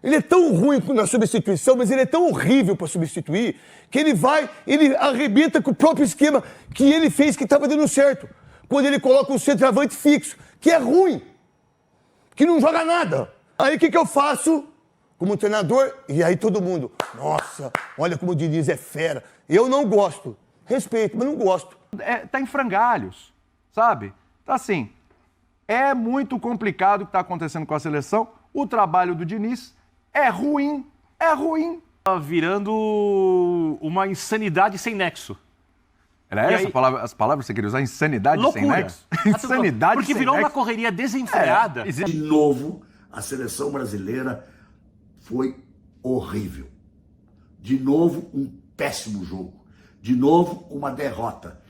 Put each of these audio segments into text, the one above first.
Ele é tão ruim na substituição, mas ele é tão horrível para substituir, que ele arrebenta com o próprio esquema que ele fez que estava dando certo. Quando ele coloca um centroavante fixo, que é ruim, que não joga nada. Aí o que eu faço como treinador? E aí todo mundo, nossa, olha como o Diniz é fera. Eu não gosto. Respeito, mas não gosto. Tá em frangalhos, sabe? Tá assim, é muito complicado o que está acontecendo com a seleção. O trabalho do Diniz é ruim, é ruim. Tá virando uma insanidade sem nexo. Era essa as palavras que você queria usar? Insanidade loucura. Sem nexo? Insanidade porque sem virou nexo. uma correria desenfreada. De novo, a seleção brasileira foi horrível. De novo, um péssimo jogo. De novo, uma derrota.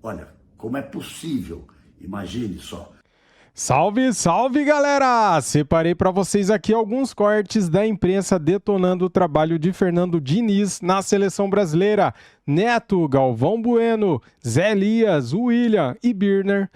Olha, como é possível? Imagine só. Salve, salve, galera! Separei para vocês aqui alguns cortes da imprensa detonando o trabalho de Fernando Diniz na seleção brasileira. Neto, Galvão Bueno, Zé Elias, William e Birner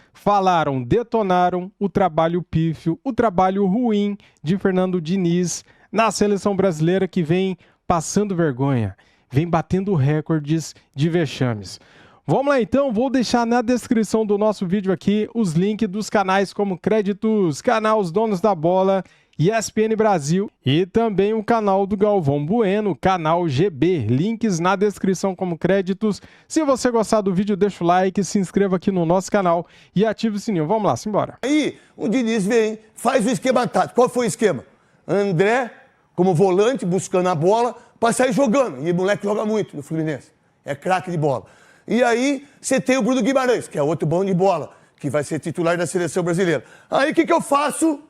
detonaram o trabalho pífio, o trabalho ruim de Fernando Diniz na seleção brasileira, que vem passando vergonha, vem batendo recordes de vexames. Vamos lá então, vou deixar na descrição do nosso vídeo aqui os links dos canais como Créditos, canal Os Donos da Bola, ESPN Brasil e também o canal do Galvão Bueno, canal GB. Links na descrição como Créditos. Se você gostar do vídeo, deixa o like, se inscreva aqui no nosso canal e ative o sininho. Vamos lá, simbora. Aí o Diniz vem, faz o esquema tático. Qual foi o esquema? André como volante, buscando a bola para sair jogando. E o moleque joga muito no Fluminense. É craque de bola. E aí, você tem o Bruno Guimarães, que é outro bom de bola, que vai ser titular da seleção brasileira. Aí, o que eu faço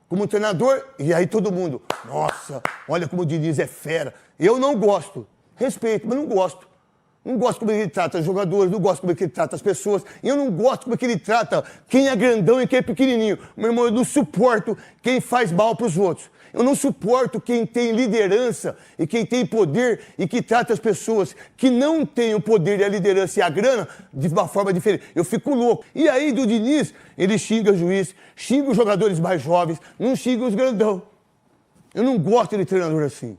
como treinador? E aí todo mundo, nossa, olha como o Diniz é fera. Eu não gosto. Respeito, mas não gosto. Não gosto como ele trata os jogadores, não gosto como ele trata as pessoas. E eu não gosto como ele trata quem é grandão e quem é pequenininho. Meu irmão, eu não suporto quem faz mal para os outros. Eu não suporto quem tem liderança e quem tem poder e que trata as pessoas que não têm o poder e a liderança e a grana de uma forma diferente. Eu fico louco. E aí, do Diniz, ele xinga o juiz, xinga os jogadores mais jovens, não xinga os grandão. Eu não gosto de treinador assim.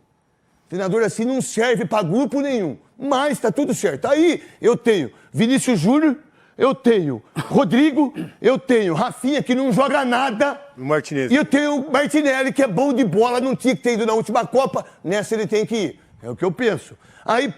Treinador assim não serve para grupo nenhum. Mas tá tudo certo. Aí eu tenho Vinícius Júnior, eu tenho Rodrigo, eu tenho Rafinha, que não joga nada. Martinez. E eu tenho o Martinelli, que é bom de bola, não tinha que ter ido na última Copa. Nessa ele tem que ir. É o que eu penso. Aí,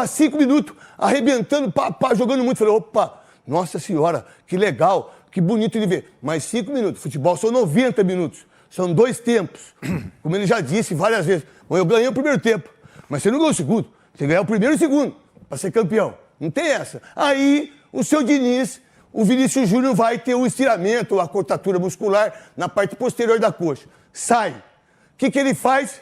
5 minutos, arrebentando, jogando muito. Falei, opa, nossa senhora, que legal, que bonito de ver. Mais 5 minutos. Futebol são 90 minutos. São 2 tempos. Como ele já disse várias vezes. Eu ganhei o primeiro tempo, mas você não ganhou o segundo. Você ganhou o primeiro e o segundo para ser campeão. Não tem essa. Aí, o seu Diniz, o Vinícius Júnior vai ter o estiramento, a contratura muscular na parte posterior da coxa. Sai. O que ele faz?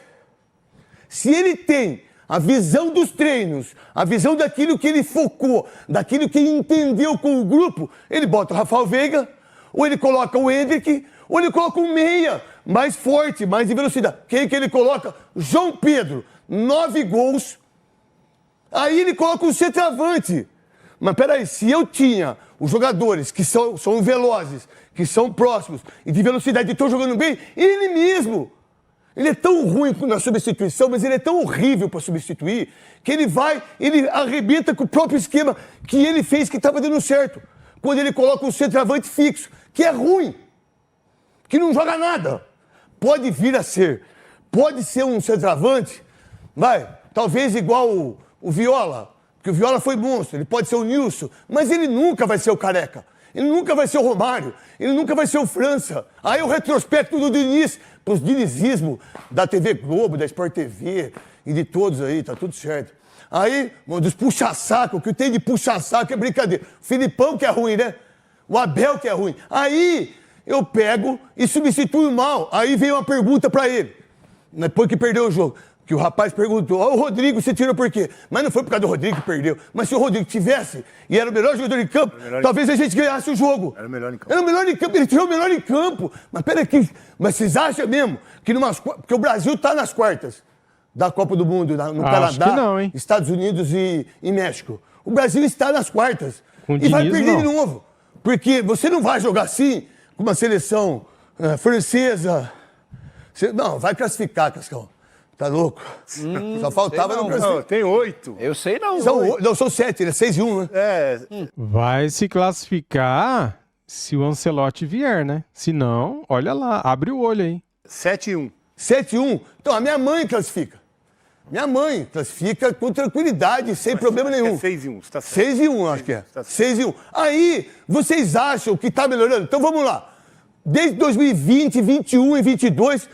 Se ele tem a visão dos treinos, a visão daquilo que ele focou, daquilo que ele entendeu com o grupo, ele bota o Rafael Veiga, ou ele coloca o Endrick, ou ele coloca um meia mais forte, mais de velocidade. Quem que ele coloca? João Pedro, 9 gols. Aí ele coloca um centroavante. Mas peraí, se eu tinha os jogadores que são velozes, que são próximos e de velocidade e estão jogando bem, ele mesmo. Ele é tão ruim na substituição, mas ele é tão horrível para substituir, que ele arrebenta com o próprio esquema que ele fez que estava dando certo. Quando ele coloca um centroavante fixo, que é ruim, que não joga nada. Pode vir a ser. Pode ser um centroavante, talvez igual o Viola, porque o Viola foi monstro, ele pode ser o Nilson, mas ele nunca vai ser o Careca, ele nunca vai ser o Romário, ele nunca vai ser o França. Aí o retrospecto do Diniz, pros dinizismo da TV Globo, da Sport TV e de todos aí, tá tudo certo. Aí, dos puxa-saco, o que tem de puxa-saco é brincadeira. O Filipão que é ruim, né? O Abel que é ruim. Aí eu pego e substituo mal. Aí veio uma pergunta pra ele, depois que perdeu o jogo. Que o rapaz perguntou, o Rodrigo, você tirou por quê? Mas não foi por causa do Rodrigo que perdeu. Mas se o Rodrigo tivesse e era o melhor jogador em campo, talvez a gente ganhasse o jogo. Era o melhor em campo. Era o melhor em campo, ele tirou o melhor em campo. Mas peraí, mas vocês acham mesmo que porque o Brasil tá nas quartas da Copa do Mundo, no Canadá, não, hein? Estados Unidos e México. O Brasil está nas quartas. Com e vai Diniz, perder não. de novo. Porque você não vai jogar assim com uma seleção francesa. Não, vai classificar, Cascão. Tá louco? Só faltava no Brasil. Não, tem 8. Eu sei não. São 7, né? 6 e 1, né? Vai se classificar se o Ancelotti vier, né? Se não, olha lá, abre o olho aí. 7-1. 7 e 1. Então, a minha mãe classifica. Minha mãe classifica com tranquilidade, sem problema nenhum. É 6-1, você tá certo. 6 e 1, acho que é. 6 e 1. Aí, vocês acham que tá melhorando? Então, vamos lá. Desde 2020, 21 e 22,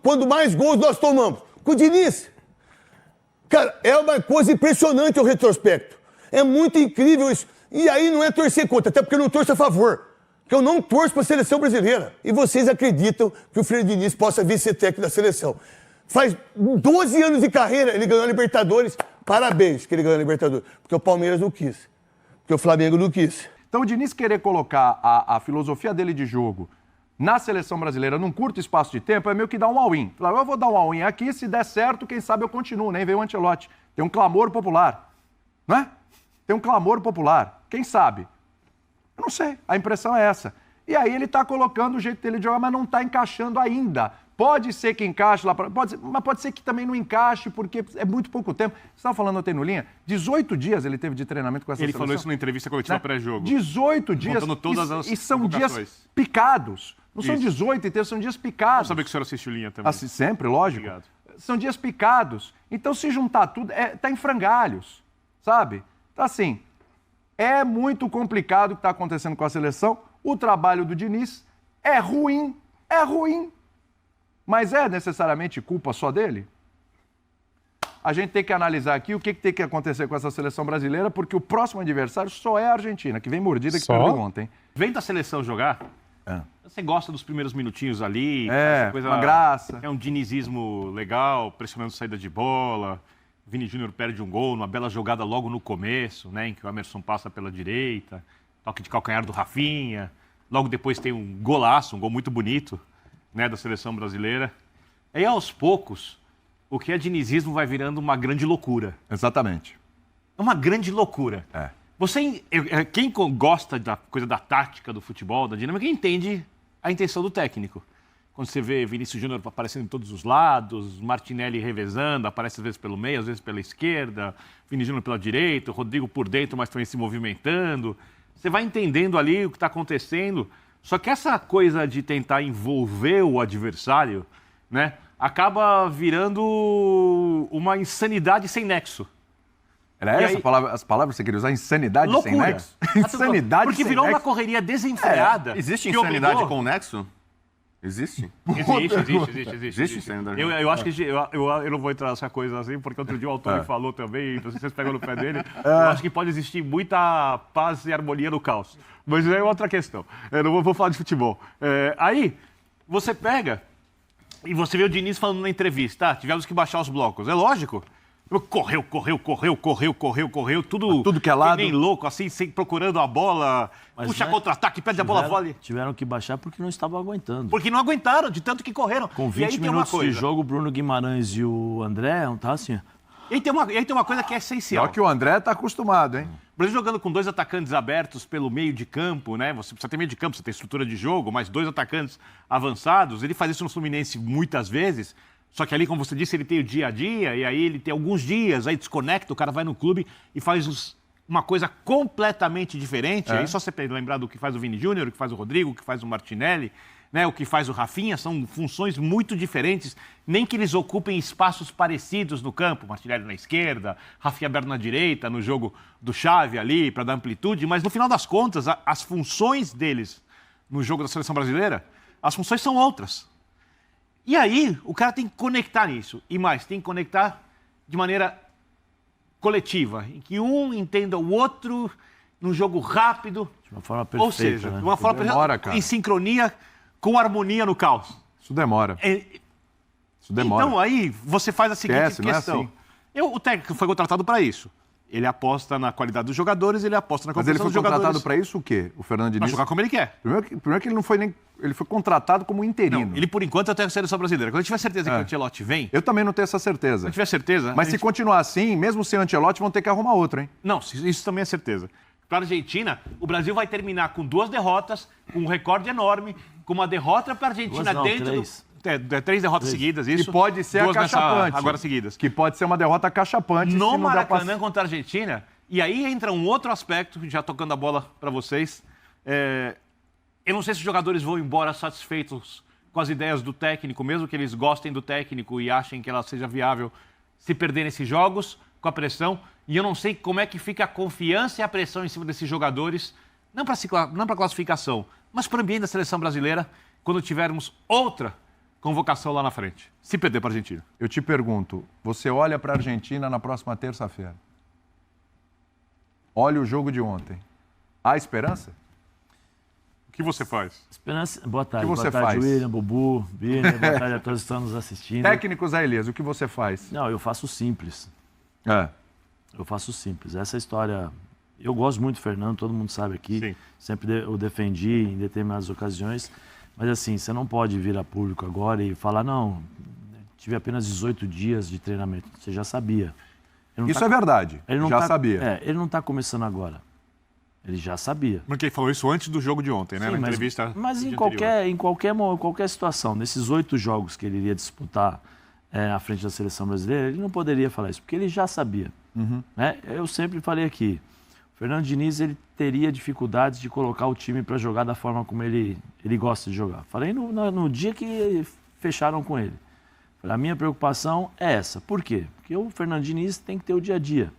quando mais gols nós tomamos? Com o Diniz. Cara, é uma coisa impressionante o retrospecto. É muito incrível isso. E aí não é torcer contra, até porque eu não torço a favor. Porque eu não torço para a seleção brasileira. E vocês acreditam que o Fernando Diniz possa vir ser técnico da seleção. Faz 12 anos de carreira, ele ganhou a Libertadores. Parabéns que ele ganhou a Libertadores. Porque o Palmeiras não quis. Porque o Flamengo não quis. Então o Diniz querer colocar a filosofia dele de jogo na seleção brasileira num curto espaço de tempo é meio que dar um all-in. Falar, eu vou dar um all-in aqui, se der certo, quem sabe eu continuo. Nem veio o Ancelotti. Tem um clamor popular. Né? Tem um clamor popular. Quem sabe? Eu não sei. A impressão é essa. E aí ele tá colocando o jeito dele de jogar, mas não tá encaixando ainda. Pode ser que encaixe lá, mas pode ser que também não encaixe, porque é muito pouco tempo. Você estava falando ontem no Linha, 18 dias ele teve de treinamento com essa seleção. Ele falou isso na entrevista coletiva pré-jogo. 18 dias. Contando todas as e são dias convocações. picados. Não são Isso. 18 inteiros, são dias Não picados. saber que o senhor assiste o Linha também. Assim, sempre, lógico. Obrigado. São dias picados. Então, se juntar tudo, tá em frangalhos, sabe? Então, assim, é muito complicado o que está acontecendo com a seleção. O trabalho do Diniz é ruim, mas é necessariamente culpa só dele? A gente tem que analisar aqui o que tem que acontecer com essa seleção brasileira, porque o próximo adversário só é a Argentina, que vem mordida que Só? perdeu ontem. Vendo a seleção jogar, você gosta dos primeiros minutinhos ali. É, essa uma graça. É um dinizismo legal, pressionando saída de bola. Vini Júnior perde um gol, numa bela jogada logo no começo, né, em que o Emerson passa pela direita, toque de calcanhar do Rafinha. Logo depois tem um golaço, um gol muito bonito, né, da seleção brasileira. E aos poucos, o que é dinizismo vai virando uma grande loucura. Exatamente. É uma grande loucura. É. Quem gosta da coisa da tática do futebol, da dinâmica, entende a intenção do técnico. Quando você vê Vinícius Júnior aparecendo em todos os lados, Martinelli revezando, aparece às vezes pelo meio, às vezes pela esquerda, Vinícius Júnior pela direita, o Rodrigo por dentro, mas também se movimentando. Você vai entendendo ali o que está acontecendo. Só que essa coisa de tentar envolver o adversário, né, acaba virando uma insanidade sem nexo. Era E essa aí- palavra, as palavras que você queria usar? Insanidade sem Loucura. nexo? Insanidade Porque sem virou uma nexo? correria desenfreada. Existe que insanidade obrigou- com nexo? Existe? Existe insanidade. Eu acho que eu não vou entrar nessa coisa assim, porque outro dia o autor me falou também, então vocês pegam no pé dele. Eu acho que pode existir muita paz e harmonia no caos. Mas é outra questão. Eu não vou falar de futebol. Aí, você pega e você vê o Diniz falando na entrevista, tivemos que baixar os blocos. É lógico. Correu, tudo que é lado. nem louco, assim, procurando a bola, Mas, puxa né, contra-ataque, perde a bola, vole. Tiveram que baixar porque não estavam aguentando. Porque não aguentaram, de tanto que correram. Com E aí 20 tem uma minutos de coisa. jogo, o Bruno Guimarães e o André não tá assim. E aí tem uma coisa que é essencial. Só que o André tá acostumado, hein? O Brasil jogando com 2 atacantes abertos pelo meio de campo, né? Você precisa ter meio de campo, você tem estrutura de jogo, mas 2 atacantes avançados. Ele faz isso no Fluminense muitas vezes. Só que ali, como você disse, ele tem o dia a dia, e aí ele tem alguns dias, aí desconecta, o cara vai no clube e faz uma coisa completamente diferente. Aí só você lembrar do que faz o Vini Júnior, o que faz o Rodrigo, o que faz o Martinelli, né, o que faz o Rafinha, são funções muito diferentes, nem que eles ocupem espaços parecidos no campo. Martinelli na esquerda, Rafinha aberto na direita, no jogo do Xavi ali, para dar amplitude, mas no final das contas, as funções deles no jogo da seleção brasileira, as funções são outras. E aí, o cara tem que conectar nisso. E mais, tem que conectar de maneira coletiva, em que um entenda o outro num jogo rápido. De uma forma perfeita. Ou seja, né? de uma forma Demora, cara. em sincronia, com harmonia no caos. Isso demora. Isso demora. Então aí você faz a seguinte Esquece, não é questão. assim. O técnico foi contratado para isso. Ele aposta na qualidade dos jogadores, ele aposta na Mas ele competição foi dos jogadores. contratado para isso o quê? O Fernando Para Diniz? jogar como ele quer. Primeiro que ele não foi nem... Ele foi contratado como interino. Não, ele, por enquanto, até a seleção brasileira. Quando eu tiver certeza que o Ancelotti vem, Eu também não tenho essa certeza. quando tiver certeza... Mas a se gente- continuar assim, mesmo sem Ancelotti, vão ter que arrumar outro, hein? Não, isso também é certeza. Para a Argentina, o Brasil vai terminar com 2 derrotas, com um recorde enorme, com uma derrota para a Argentina Duas não, dentro três. 3 derrotas seguidas, isso. E pode ser 2 acachapante. agora seguidas. Que pode ser uma derrota acachapante. se No não der pra- Maracanã contra a Argentina. E aí entra um outro aspecto, já tocando a bola para vocês. Eu não sei se os jogadores vão embora satisfeitos com as ideias do técnico, mesmo que eles gostem do técnico e achem que ela seja viável, se perder nesses jogos, com a pressão. E eu não sei como é que fica a confiança e a pressão em cima desses jogadores, não para classificação, mas para o ambiente da seleção brasileira, quando tivermos outra convocação lá na frente. Se perder para a Argentina. Eu te pergunto, você olha para a Argentina na próxima terça-feira. Olha o jogo de ontem. Há esperança? O que você faz? Esperança. Boa tarde. O que você boa tarde, faz? William, Bubu, Birner. Boa tarde a todos que estão nos assistindo. Técnico Zé Elias, o que você faz? Não, eu faço simples. É. Eu faço simples. Essa história... Eu gosto muito do Fernando, todo mundo sabe aqui. Sim. Sempre o defendi em determinadas ocasiões. Mas assim, você não pode vir a público agora e falar, não, tive apenas 18 dias de treinamento. Você já sabia. Ele não Isso tá- é verdade. ele não Já tá- sabia. Ele não está começando agora. Ele já sabia. Porque ele falou isso antes do jogo de ontem, né? Sim, Na mas, entrevista. mas do em dia qualquer situação, nesses 8 jogos que ele iria disputar à frente da seleção brasileira, ele não poderia falar isso, porque ele já sabia. Né? Eu sempre falei aqui, o Fernando Diniz ele teria dificuldades de colocar o time para jogar da forma como ele gosta de jogar. Falei no dia que fecharam com ele. Falei, a minha preocupação é essa. Por quê? Porque o Fernando Diniz tem que ter o dia a dia.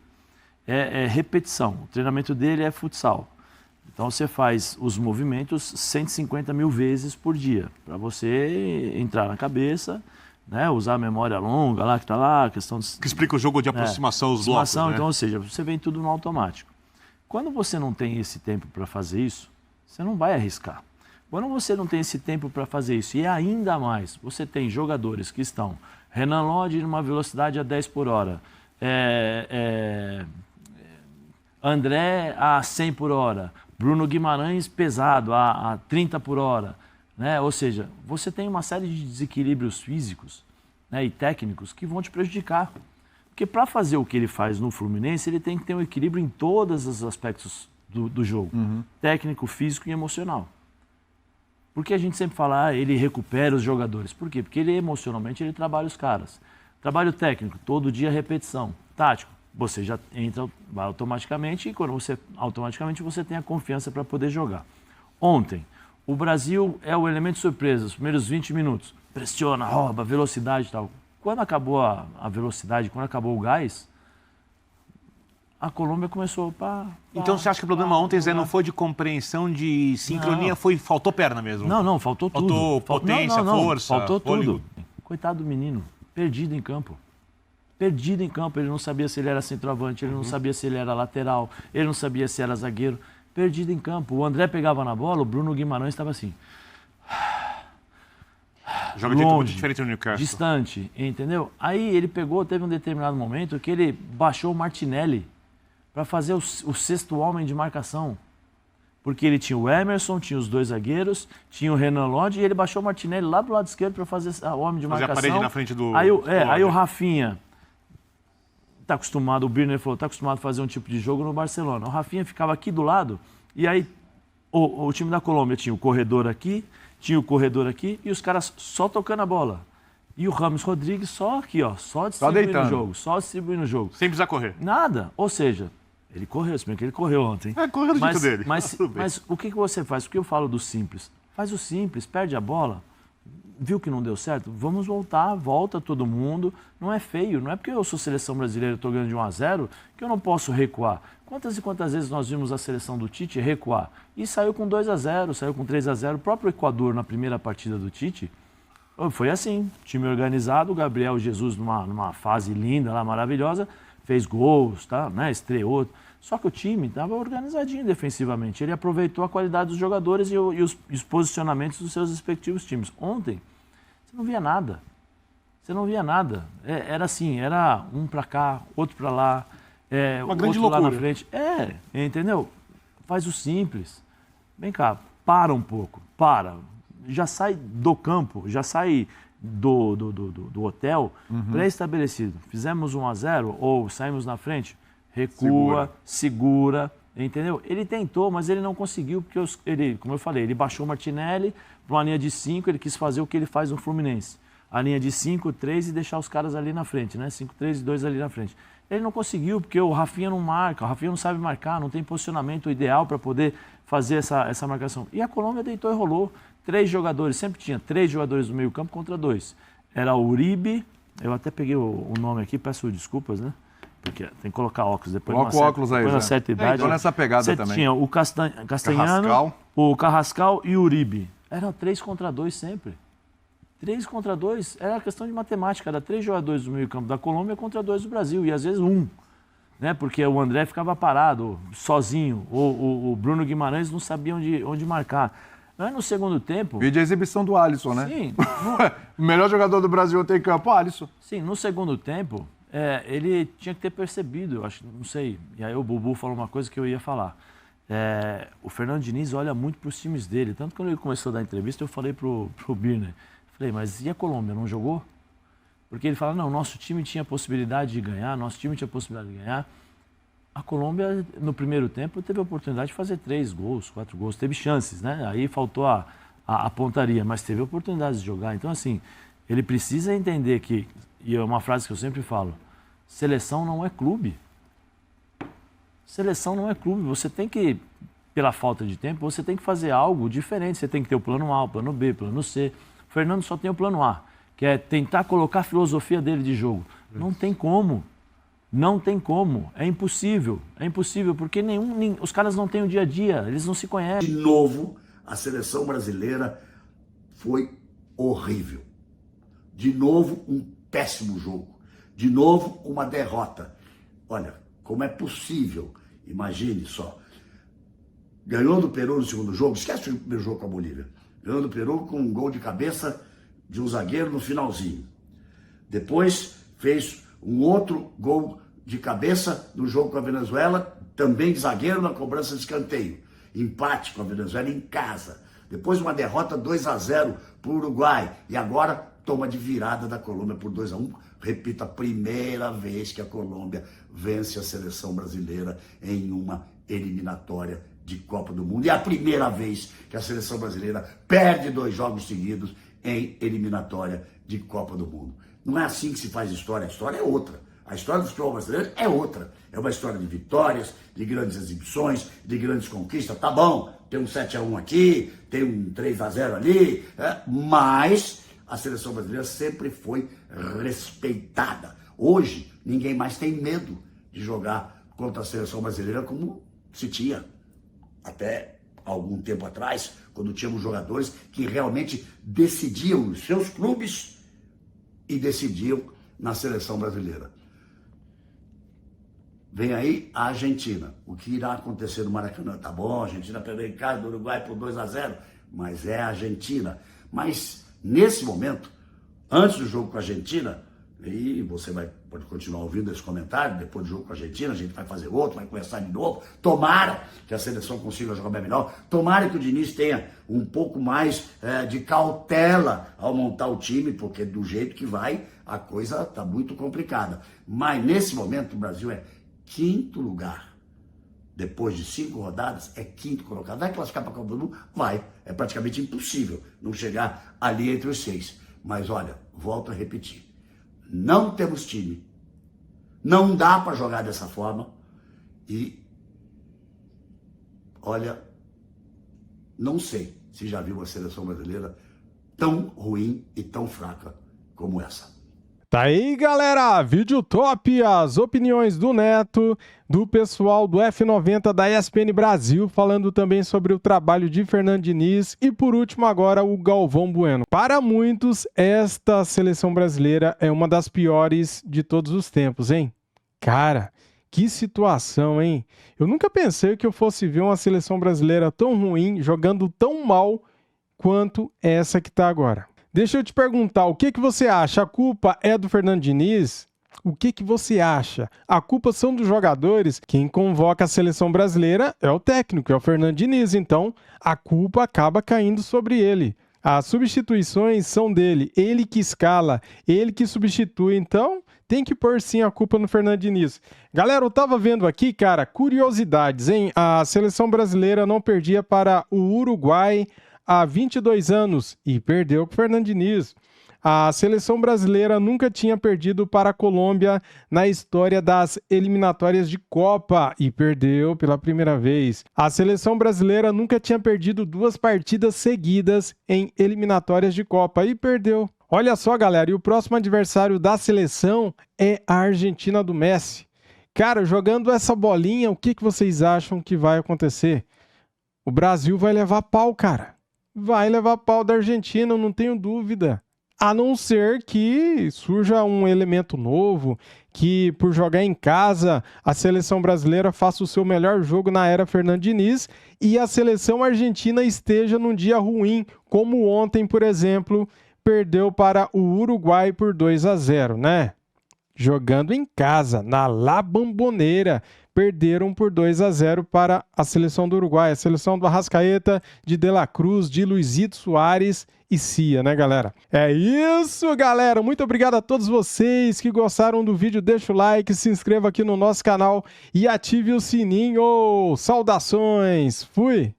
É repetição. O treinamento dele é futsal. Então você faz os movimentos 150 mil vezes por dia, para você entrar na cabeça, né, usar a memória longa lá que está lá, a questão de... Que explica o jogo de aproximação, os blocos, aproximação, né? então, ou seja, você vem tudo no automático. Quando você não tem esse tempo para fazer isso, você não vai arriscar. Quando você não tem esse tempo para fazer isso, e ainda mais, você tem jogadores que estão Renan Lodge numa velocidade a 10 por hora, André a 100 por hora, Bruno Guimarães pesado a 30 por hora. Né? Ou seja, você tem uma série de desequilíbrios físicos, né, e técnicos que vão te prejudicar. Porque para fazer o que ele faz no Fluminense, ele tem que ter um equilíbrio em todos os aspectos do jogo. Técnico, físico e emocional. Porque a gente sempre fala, ele recupera os jogadores. Por quê? Porque ele emocionalmente ele trabalha os caras. Trabalho técnico, todo dia repetição. Tático, você já entra automaticamente e quando automaticamente você tem a confiança para poder jogar. Ontem, o Brasil é o elemento surpresa, os primeiros 20 minutos. Pressiona, rouba, velocidade e tal. Quando acabou a velocidade, quando acabou o gás, a Colômbia começou Então você acha que o problema ontem, Zé, não foi de compreensão, de sincronia, faltou perna mesmo? Não, faltou tudo. Faltou potência, força, faltou tudo. fôlego. Coitado do menino, perdido em campo. Perdido em campo, ele não sabia se ele era centroavante, ele não sabia se ele era lateral, ele não sabia se era zagueiro. Perdido em campo. O André pegava na bola, o Bruno Guimarães estava assim. Joga de jeito muito longe, diferente no Newcastle. distante, entendeu? Aí ele teve um determinado momento que ele baixou o Martinelli para fazer o sexto homem de marcação. Porque ele tinha o Emerson, tinha os 2 zagueiros, tinha o Renan Lodge e ele baixou o Martinelli lá do lado esquerdo para fazer o homem de Fazer a marcação. parede na frente do... Aí, do aí o Lodge. Rafinha está acostumado, o Birner falou, está acostumado a fazer um tipo de jogo no Barcelona. O Rafinha ficava aqui do lado e aí o time da Colômbia tinha o corredor aqui, tinha o corredor aqui e os caras só tocando a bola. E o Rames Rodrigues só aqui, ó, só distribuindo o deitando. jogo, só distribuindo o jogo. Sem precisar correr. Nada. Ou seja, ele correu, se bem que ele correu ontem. Correu do jeito dele. Mas, Tudo bem. mas o que você faz? Porque eu falo do simples. Faz o simples, perde a bola, viu que não deu certo? Vamos voltar, volta todo mundo. Não é feio, não é porque eu sou seleção brasileira e estou ganhando de 1-0 que eu não posso recuar. Quantas e quantas vezes nós vimos a seleção do Tite recuar? E saiu com 2-0, saiu com 3-0. O próprio Equador, na primeira partida do Tite, foi assim, time organizado, o Gabriel Jesus numa fase linda, lá, maravilhosa, fez gols, tá, né, estreou. Só que o time estava organizadinho defensivamente. Ele aproveitou a qualidade dos jogadores e os posicionamentos dos seus respectivos times. Ontem, você não via nada. Você não via nada. Era assim, era um para cá, outro para lá, Uma grande outro lá loucura. na frente. Entendeu? Faz o simples. Vem cá, para um pouco, para. Já sai do campo, já sai do hotel pré-estabelecido. Fizemos 1-0 ou saímos na frente, recua, segura, Entendeu? Ele tentou, mas ele não conseguiu, porque ele, como eu falei, ele baixou o Martinelli para uma linha de 5, ele quis fazer o que ele faz no Fluminense. A linha de 5, 3 e deixar os caras ali na frente, né? 5, 3 e 2 ali na frente. Ele não conseguiu, porque o Rafinha não marca, o Rafinha não sabe marcar, não tem posicionamento ideal para poder fazer essa marcação. E a Colômbia deitou e rolou. 3 jogadores, sempre tinha 3 jogadores no meio campo contra 2. Era o Uribe, eu até peguei o nome aqui, peço desculpas, né? Porque tem que colocar óculos. Depois Coloca o óculos aí, depois de uma Zé. certa idade. Então nessa pegada você também. Tinha o Castanhano, Carrascal. o Carrascal e o Uribe. Eram 3 contra 2 sempre. 3 contra 2 era questão de matemática. Era 3 jogadores do meio campo da Colômbia contra 2 do Brasil. E às vezes 1. Né? Porque o André ficava parado, sozinho. O Bruno Guimarães não sabia onde marcar. Mas no segundo tempo... Vídeo a exibição do Alisson, né? Sim. O melhor jogador do Brasil tem campo, Alisson. Sim, no segundo tempo, ele tinha que ter percebido, eu acho, não sei. E aí o Bubu falou uma coisa que eu ia falar. O Fernando Diniz olha muito para os times dele. Tanto que quando ele começou a dar entrevista, eu falei pro Birner. Falei, mas e a Colômbia, não jogou? Porque ele fala, não, nosso time tinha possibilidade de ganhar, nosso time tinha possibilidade de ganhar. A Colômbia, no primeiro tempo, teve a oportunidade de fazer 3 gols, 4 gols. Teve chances, né? Aí faltou a pontaria, mas teve oportunidade de jogar. Então, assim, ele precisa entender que, e é uma frase que eu sempre falo, seleção não é clube. Seleção não é clube. Você tem que, pela falta de tempo, você tem que fazer algo diferente. Você tem que ter o plano A, o plano B, o plano C. O Fernando só tem o plano A, que é tentar colocar a filosofia dele de jogo. Não tem como. Não tem como. É impossível. É impossível, porque os caras não têm o dia a dia, eles não se conhecem. De novo, a seleção brasileira foi horrível. De novo, um péssimo jogo. De novo, uma derrota. Olha, como é possível, imagine só. Ganhou do Peru no segundo jogo, esquece o primeiro jogo com a Bolívia. Ganhou do Peru com um gol de cabeça de um zagueiro no finalzinho. Depois fez um outro gol de cabeça no jogo com a Venezuela, também de zagueiro na cobrança de escanteio. Empate com a Venezuela em casa. Depois uma derrota 2-0 para o Uruguai. E agora toma de virada da Colômbia por 2-1. Repito, a primeira vez que a Colômbia vence a seleção brasileira em uma eliminatória de Copa do Mundo. E é a primeira vez que a seleção brasileira perde 2 jogos seguidos em eliminatória de Copa do Mundo. Não é assim que se faz história, a história é outra. A história do futebol brasileiro é outra. É uma história de vitórias, de grandes exibições, de grandes conquistas. Tá bom, tem um 7-1 aqui, tem um 3-0 ali, mas a seleção brasileira sempre foi respeitada. Hoje, ninguém mais tem medo de jogar contra a seleção brasileira como se tinha até algum tempo atrás, quando tínhamos jogadores que realmente decidiam nos seus clubes e decidiam na seleção brasileira. Vem aí a Argentina. O que irá acontecer no Maracanã? Tá bom, a Argentina perdeu em casa do Uruguai por 2-0, mas é a Argentina. Mas, nesse momento, antes do jogo com a Argentina, e você pode continuar ouvindo esse comentário, depois do jogo com a Argentina, a gente vai fazer outro, vai começar de novo. Tomara que a seleção consiga jogar bem melhor. Tomara que o Diniz tenha um pouco mais de cautela ao montar o time, porque do jeito que vai, a coisa está muito complicada. Mas, nesse momento, o Brasil é 5º lugar. Depois de 5 rodadas, é 5º colocado. Vai classificar para a Copa do Mundo? Vai. É praticamente impossível não chegar ali entre os 6. Mas olha, volto a repetir. Não temos time. Não dá para jogar dessa forma. E, olha, não sei se já viu uma seleção brasileira tão ruim e tão fraca como essa. Tá aí, galera, vídeo top, as opiniões do Neto, do pessoal do F90 da ESPN Brasil, falando também sobre o trabalho de Fernando Diniz e, por último, agora o Galvão Bueno. Para muitos, esta seleção brasileira é uma das piores de todos os tempos, hein? Cara, que situação, hein? Eu nunca pensei que eu fosse ver uma seleção brasileira tão ruim, jogando tão mal quanto essa que tá agora. Deixa eu te perguntar, o que você acha? A culpa é do Fernando Diniz? O que você acha? A culpa são dos jogadores? Quem convoca a seleção brasileira é o técnico, é o Fernando Diniz. Então, a culpa acaba caindo sobre ele. As substituições são dele, ele que escala, ele que substitui, então tem que pôr sim a culpa no Fernando Diniz. Galera, eu tava vendo aqui, cara, curiosidades, hein? A seleção brasileira não perdia para o Uruguai há 22 anos e perdeu com o Fernando Diniz. A seleção brasileira nunca tinha perdido para a Colômbia na história das eliminatórias de Copa e perdeu pela primeira vez. A seleção brasileira nunca tinha perdido 2 partidas seguidas em eliminatórias de Copa e perdeu. Olha só, galera, e o próximo adversário da seleção é a Argentina do Messi. Cara, jogando essa bolinha, o que vocês acham que vai acontecer? O Brasil vai levar pau, cara. Vai levar pau da Argentina, eu não tenho dúvida. A não ser que surja um elemento novo, que por jogar em casa, a seleção brasileira faça o seu melhor jogo na era Fernando Diniz e a seleção argentina esteja num dia ruim, como ontem, por exemplo, perdeu para o Uruguai por 2-0, né? Jogando em casa, na La Bombonera, perderam por 2-0 para a seleção do Uruguai, a seleção do Arrascaeta, de La Cruz, de Luizito Soares e Cia, né, galera? É isso, galera! Muito obrigado a todos vocês que gostaram do vídeo. Deixa o like, se inscreva aqui no nosso canal e ative o sininho. Saudações! Fui!